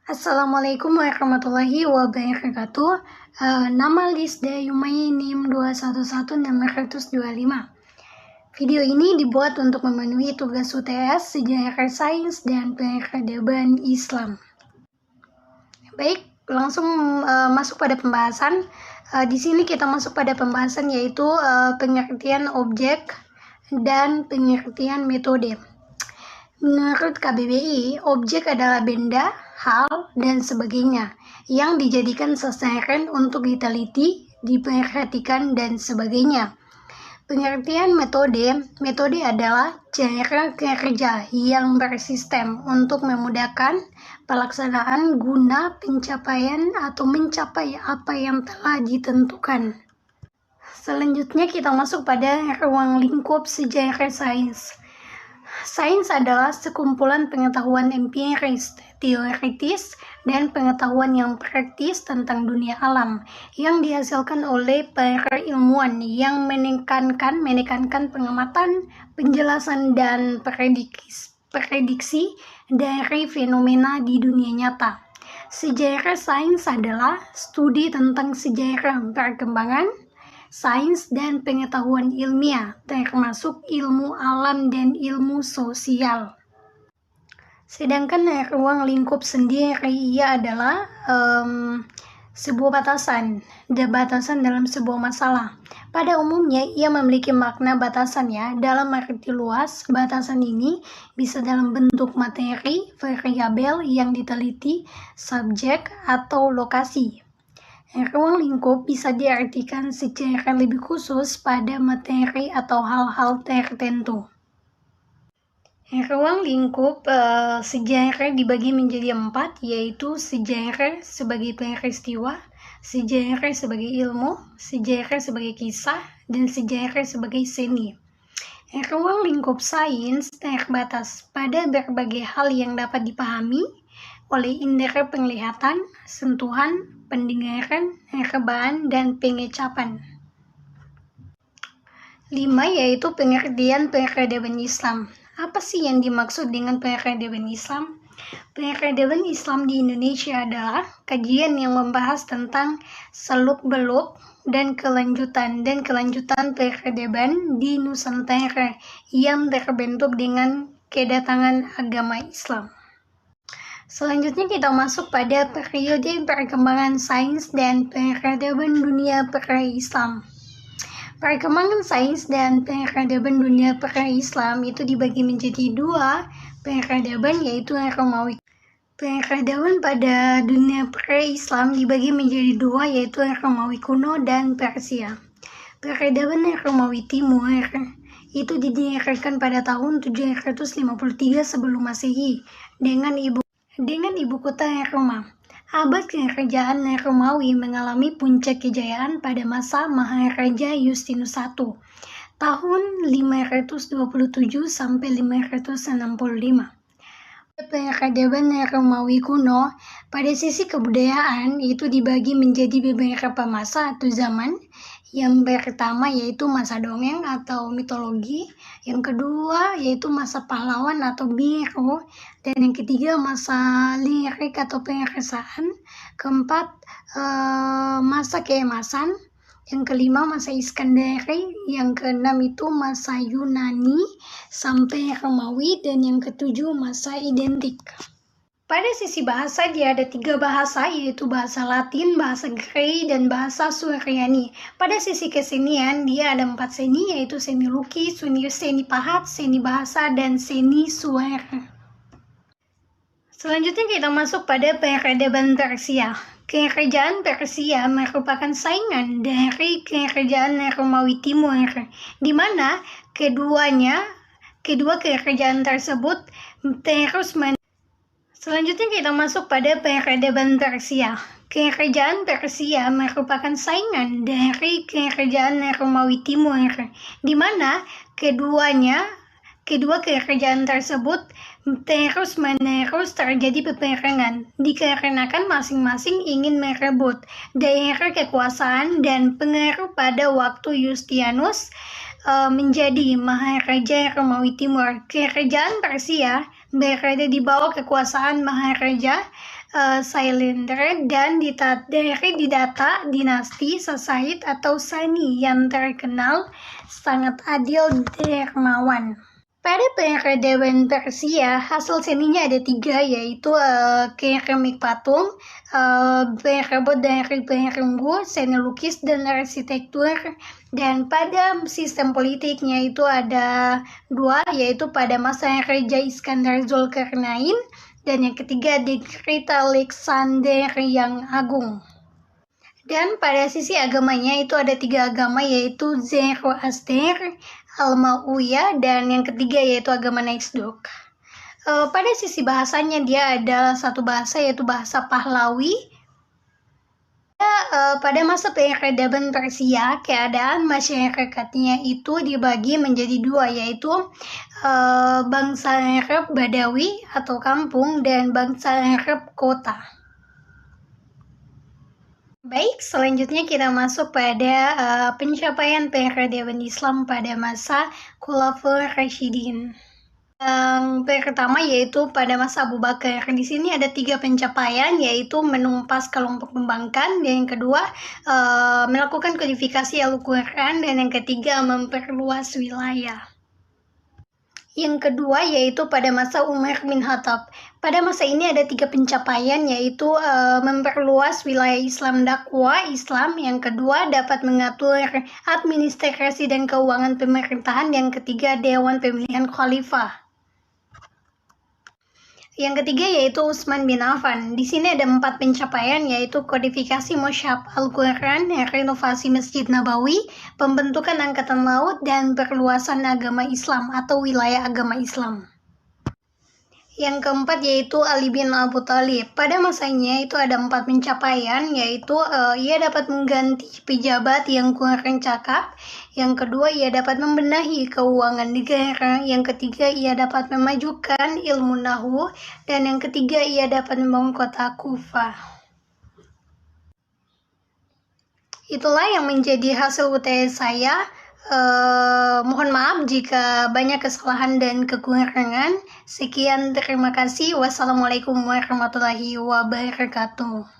Assalamualaikum warahmatullahi wabarakatuh. Nama Lisda Yumai NIM 211-625. Video ini dibuat untuk memenuhi tugas UTS Sejarah Sains dan Peradaban Islam. Baik, langsung masuk pada pembahasan. Di sini kita masuk pada pembahasan yaitu pengertian objek dan pengertian metode. Menurut KBBI, objek adalah benda, hal, dan sebagainya yang dijadikan sasaran untuk diteliti, diperhatikan, dan sebagainya. Pengertian metode adalah cara kerja yang bersistem untuk memudahkan pelaksanaan guna pencapaian atau mencapai apa yang telah ditentukan. Selanjutnya kita masuk pada ruang lingkup sejarah sains. Sains adalah sekumpulan pengetahuan empiris, teoritis, dan pengetahuan yang praktis tentang dunia alam yang dihasilkan oleh para ilmuwan yang menekankan pengamatan, penjelasan, dan prediksi dari fenomena di dunia nyata. Sejarah sains adalah studi tentang sejarah perkembangan sains dan pengetahuan ilmiah, termasuk ilmu alam dan ilmu sosial. Sedangkan ruang lingkup sendiri ia adalah sebuah batasan dalam sebuah masalah. Pada umumnya ia memiliki makna batasan ya. Dalam arti luas, batasan ini bisa dalam bentuk materi, variabel yang diteliti, subjek, atau lokasi. Ruang lingkup bisa diartikan secara lebih khusus pada materi atau hal-hal tertentu. Ruang lingkup sejarah dibagi menjadi 4, yaitu sejarah sebagai peristiwa, sejarah sebagai ilmu, sejarah sebagai kisah, dan sejarah sebagai seni. Ruang lingkup sains terbatas pada berbagai hal yang dapat dipahami oleh indera penglihatan, sentuhan, pendengaran, rebaan, dan pengecapan. 5. Yaitu pengertian peradaban Islam. Apa sih yang dimaksud dengan peradaban Islam? Peradaban Islam di Indonesia adalah kajian yang membahas tentang seluk-beluk dan kelanjutan peradaban di Nusantara yang terbentuk dengan kedatangan agama Islam. Selanjutnya kita masuk pada periode perkembangan sains dan peradaban dunia pra-Islam. Perkembangan sains dan peradaban dunia pra-Islam itu dibagi menjadi 2 peradaban, yaitu Romawi. Peradaban pada dunia pra-Islam dibagi menjadi 2, yaitu Romawi kuno dan Persia. Peradaban Romawi Timur itu didirikan pada tahun 753 sebelum Masehi dengan ibu kota Roma. Abad kerajaan Romawi mengalami puncak kejayaan pada masa Maharaja Justinus I, tahun 527 sampai 565. Peradaban Romawi kuno pada sisi kebudayaan itu dibagi menjadi beberapa masa atau zaman. Yang pertama yaitu masa dongeng atau mitologi, yang kedua yaitu masa pahlawan atau biru, dan yang ketiga masa lirik atau perasaan, keempat masa keemasan, yang kelima masa Iskandari, yang keenam itu masa Yunani sampai Romawi, dan yang ketujuh masa identik. Pada sisi bahasa dia ada 3 bahasa, yaitu bahasa Latin, bahasa Grek, dan bahasa Suryani. Pada sisi kesenian dia ada 4 seni, yaitu seni lukis, seni pahat, seni bahasa, dan seni suara. Selanjutnya kita masuk pada peradaban Persia. Kerajaan Persia merupakan saingan dari kerajaan Romawi Timur, di mana kedua kerajaan tersebut terus Selanjutnya kita masuk pada peradaban Persia. Kerajaan Persia merupakan saingan dari kerajaan Romawi Timur, di mana kedua kerajaan tersebut terus-menerus terjadi peperangan dikarenakan masing-masing ingin merebut daerah kekuasaan dan pengaruh pada waktu Justinus menjadi Maharaja Romawi Timur. Kerajaan Persia berada di bawah kekuasaan Maharaja Cylinder dan dari didata dinasti Sasaid atau Sani yang terkenal sangat adil dermawan. Pada peradaban Persia, hasil seninya ada 3, yaitu keramik patung, berabot dari perunggu, seni lukis, dan arsitektur. Dan pada sistem politiknya itu ada 2, yaitu pada masa Raja Iskandar Zulkarnain, dan yang ketiga Dekrit Alexander yang Agung. Dan pada sisi agamanya itu ada 3 agama, yaitu Zoroaster, Al-Ma'uyah, dan yang ketiga yaitu agama Nextdoor. Pada sisi bahasanya dia ada satu bahasa, yaitu bahasa Pahlawi. Pada masa peradaban Persia, keadaan masyarakatnya itu dibagi menjadi 2, yaitu bangsa Arab Badawi atau kampung dan bangsa Arab kota. Baik, selanjutnya kita masuk pada pencapaian peradaban Islam pada masa Khulafaur Rasyidin. Yang pertama yaitu pada masa Abu Bakar. Di sini ada 3 pencapaian, yaitu menumpas kelompok pembangkang, dan yang kedua melakukan kodifikasi Al-Quran, dan yang ketiga memperluas wilayah. Yang kedua yaitu pada masa Umar bin Khattab. Pada masa ini ada 3 pencapaian, yaitu memperluas wilayah Islam, dakwah Islam. Yang kedua dapat mengatur administrasi dan keuangan pemerintahan. Yang ketiga Dewan Pemilihan Khalifah. Yang ketiga yaitu Utsman bin Affan. Di sini ada 4 pencapaian, yaitu kodifikasi Mushaf Al-Quran, renovasi Masjid Nabawi, pembentukan Angkatan Laut, dan perluasan agama Islam atau wilayah agama Islam. Yang keempat yaitu Ali bin Abu Thalib. Pada masanya itu ada 4 pencapaian, yaitu ia dapat mengganti pejabat yang kurang cakap. Yang kedua, ia dapat membenahi keuangan negara. Yang ketiga, ia dapat memajukan ilmu nahwu. Dan yang ketiga, ia dapat membangun kota Kufah. Itulah yang menjadi hasil UTS saya. Mohon maaf jika banyak kesalahan dan kekurangan. Sekian, terima kasih. Wassalamualaikum warahmatullahi wabarakatuh.